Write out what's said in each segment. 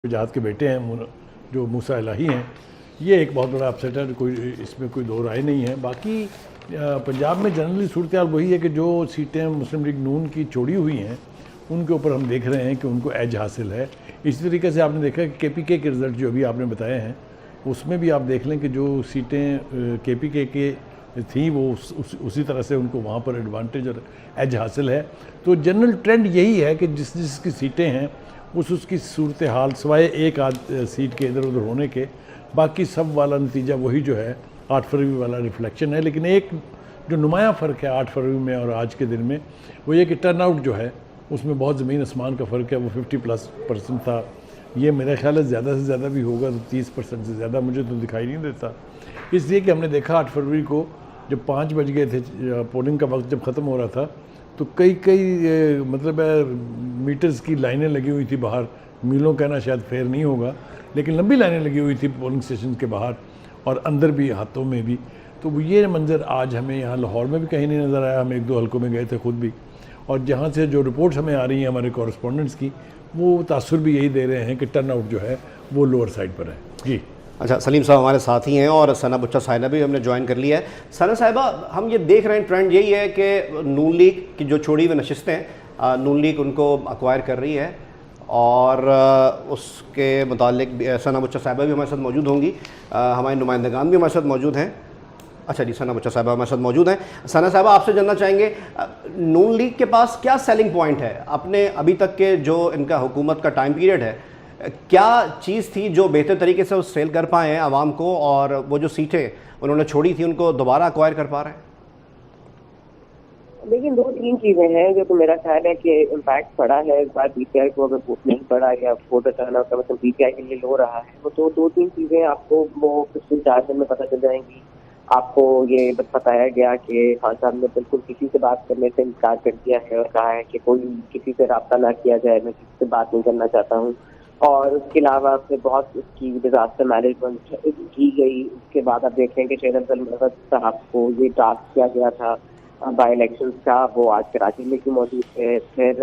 جہاد کے بیٹے ہیں جو موسیٰ الہی ہیں، یہ ایک بہت بڑا اپسیٹ ہے، اس میں کوئی دو رائے نہیں ہے۔ باقی پنجاب میں جنرلی صورتحال وہی ہے کہ جو سیٹیں مسلم لیگ نون کی چھوڑی ہوئی ہیں ان کے اوپر ہم دیکھ رہے ہیں کہ ان کو ایج حاصل ہے۔ اسی طریقے سے آپ نے دیکھا کہ کے پی کے رزلٹ جو ابھی آپ نے بتائے ہیں اس میں بھی آپ دیکھ لیں کہ جو سیٹیں کے پی کے تھیں وہ اسی طرح سے ان کو وہاں پر ایڈوانٹیج اور ایج حاصل ہے۔ تو جنرل ٹرینڈ یہی ہے کہ جس کی سیٹیں ہیں اس کی صورتحال سوائے ایک آدھ سیٹ کے ادھر ادھر ہونے کے باقی سب والا نتیجہ وہی جو ہے 8 فروری والا ریفلیکشن ہے۔ لیکن ایک جو نمایاں فرق ہے 8 فروری میں اور آج کے دن میں وہ یہ کہ ٹرن آؤٹ جو ہے اس میں بہت زمین آسمان کا فرق ہے، وہ 50+ تھا۔ یہ میرا خیال ہے زیادہ سے زیادہ بھی ہوگا تو 30% سے زیادہ مجھے تو دکھائی نہیں دیتا، اس لیے کہ ہم نے دیکھا 8 فروری کو جب 5 بج گئے تھے پولنگ کا وقت جب ختم ہو رہا تھا تو کئی مطلب میٹرز کی لائنیں لگی ہوئی تھی باہر، میلوں کہنا شاید فیر نہیں ہوگا لیکن لمبی لائنیں لگی ہوئی تھی پولنگ سٹیشن کے باہر اور اندر بھی ہاتھوں میں بھی۔ تو یہ منظر آج ہمیں یہاں لاہور میں بھی کہیں نہیں نظر آیا، ہم 1-2 حلقوں میں گئے تھے خود بھی، اور جہاں سے جو رپورٹس ہمیں آ رہی ہیں ہمارے کورسپونڈنٹس کی وہ تاثر بھی یہی دے رہے ہیں کہ ٹرن آؤٹ جو ہے وہ لوور سائڈ پر ہے۔ جی اچھا، سلیم صاحب ہمارے ساتھی ہیں اور ثنا بچہ صاحبہ بھی ہم نے جوائن کر لیا ہے۔ ثنا صاحبہ، ہم یہ دیکھ رہے ہیں ٹرینڈ یہی ہے کہ نون لیگ کی جو چھوڑی ہوئی نشستیں نون لیگ ان کو ایکوائر کر رہی ہے، اور اس کے متعلق ثنا بچہ صاحبہ بھی ہمارے ساتھ موجود ہوں گی، ہمارے نمائندگان بھی ہمارے ساتھ موجود ہیں۔ اچھا جی، ثنا بچہ صاحبہ ہمارے ساتھ موجود ہیں۔ ثنا صاحبہ، آپ سے جاننا چاہیں گے نون لیگ کے پاس کیا سیلنگ پوائنٹ ہے اپنے ابھی تک کے جو ان کا حکومت کا ٹائم پیریڈ ہے، کیا چیز تھی جو بہتر طریقے سے وہ سیل کر پائے ہیں عوام کو، اور وہ جو سیٹیں انہوں نے چھوڑی تھی ان کو دوبارہ ایکوائر کر پا رہے ہیں؟ لیکن 2-3 چیزیں ہیں جو کہ میرا خیال ہے کہ امپیکٹ پڑا ہے اس بار پی ٹی آئی کو، اگر ووٹ نہیں پڑا یا ووٹر ٹرن آؤٹ کا مطلب پی ٹی آئی کے لیے لو رہا ہے تو 2-3 چیزیں آپ کو وہ پچھلے 4 دن میں پتہ چل جائیں گی۔ آپ کو یہ بتایا گیا کہ خان صاحب نے بالکل کسی سے بات کرنے سے انکار کر دیا ہے اور کہا ہے کہ کوئی کسی سے رابطہ نہ کیا جائے، میں کسی سے بات نہیں کرنا چاہتا ہوں۔ اور اس کے علاوہ پھر بہت اس کی ڈیزاسٹر مینجمنٹ کی گئی۔ اس کے بعد آپ دیکھیں کہ شیر افضل مرغت صاحب کو یہ ٹاسک کیا گیا تھا بائی الیکشنز کا، وہ آج کراچی میں کیوں موجود ہے۔ پھر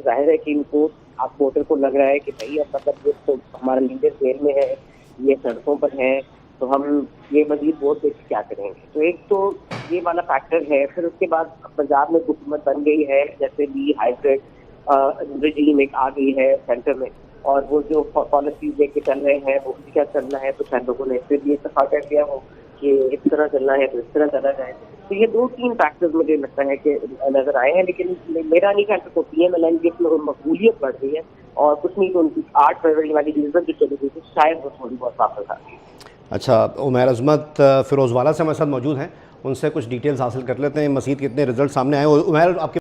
ظاہر ہے کہ ان کو آپ ووٹر کو لگ رہا ہے کہ بھائی اب مطلب یہ تو ہمارا لیڈر جیل میں ہے، یہ سڑکوں پر ہے، تو ہم یہ مزید ووٹ دے کے کیا کریں گے۔ تو ایک تو یہ والا فیکٹر ہے۔ پھر اس کے بعد پنجاب میں حکومت بن گئی ہے، جیسے بھی ہائیبرڈ رجیم ایک آ گئی ہے سینٹر میں، اور وہ جو پالیسیز لے کے چل رہے ہیں وہ کیا چلنا ہے، تو شاید لوگوں نے پھر بھی اتفاق کر دیا ہو کہ اس طرح چلنا ہے تو اس طرح چلا جائے۔ تو یہ 2-3 فیکٹرز مجھے لگتا ہے کہ نظر آئے ہیں، لیکن میرا نہیں خیال کہ پی ایم ایل این کی میں مقبولیت بڑھ رہی ہے، اور کچھ نہیں تو ان کی 8 فروری والی ڈویژن جو چلی گئی تھی شاید وہ تھوڑی بہت واپس آ گئی۔ اچھا، عمیر عظمت فیروز والا سے ہمارے ساتھ موجود ہیں، ان سے کچھ ڈیٹیلز حاصل کر لیتے ہیں، مزید کتنے رزلٹ سامنے آئے۔ عمیر، آپ کے